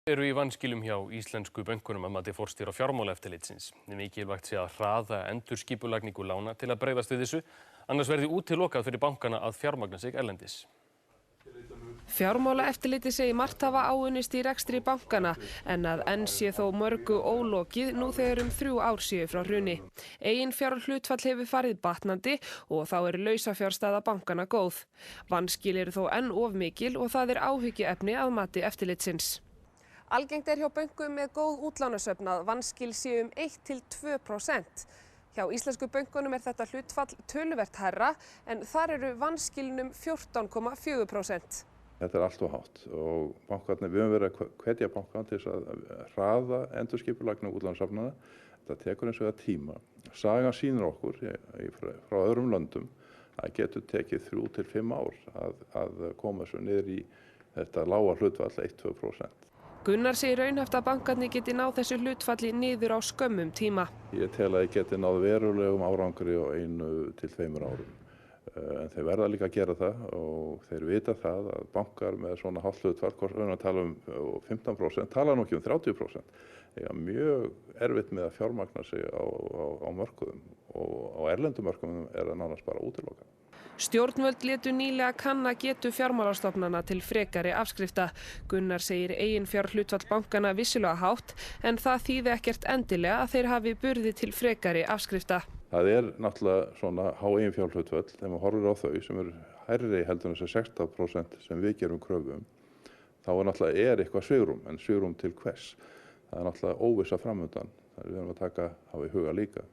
Eru í vanskilum hjá íslensku bönkunum að mati forstjóra Fjármálaeftirlitsins. Mikilvægt sé að hraða endurskipulagningu lána til að bregðast við þessu, annars verði útilokað fyrir bankana að fjármagna sig erlendis. Fjármálaeftirlitið segir margt hafa áunnist í rekstri bankana en að enn sé þó mörgu ólokið nú þegar 3 ár séu frá hruni. Eiginfjárhlutfall hefur farið batnandi og þá lausafjárstaða bankana góð. Vanskil eru þó enn of mikil og það áhyggjuefni að mati eftirlitsins. Algengt hjá bönkum með góð útlánasöfn að vanskil séu 1–2%. Hjá íslensku bönkunum þetta hlutfall töluvert hærra en þar eru vanskilin 14,4%. Þetta allt of hátt og bankarnir, við höfum verið að hvetja bankana til þess að hraða endurskipulagningu útlánasafnanna. Þetta tekur eins og það tíma. Sagan sýnir okkur frá öðrum löndum að getur tekið 3 til 5 ár að koma svo niður í þetta lága hlutfall 1–2%. Gunnar segir raunhæft að bankarnir geti náð þessu hlutfalli niður á skömmum tíma. Ég tel að ég geti náð verulegum árangri á 1 til 2 árum. En þeir verða líka að gera það og þeir vita það að bankar með svona hátt hlutfall, hvort við tala 15%, tala nú ekki 30%, eiga mjög erfitt með að fjármagna sig á mörkuðum og á erlendum mörkuðum það nánast bara útilokað. Stjórnvöld létu nýlega kanna getu fjármálastofnana til frekari afskrifta. Gunnar segir eiginfjárhlutfall bankana vissulega hátt en það þýði ekkert endilega að þeir hafi burði til frekari afskrifta. Það náttúrulega svona há eiginfjárhlutfall þegar maður horfir á þau sem hærri heldur en þessi 16% sem við gerum kröfu þá náttúrulega eitthvað svigrúm, en svigrúm til hvers? Það náttúrulega óvissa framundan. Það við erum að hafa í huga líka.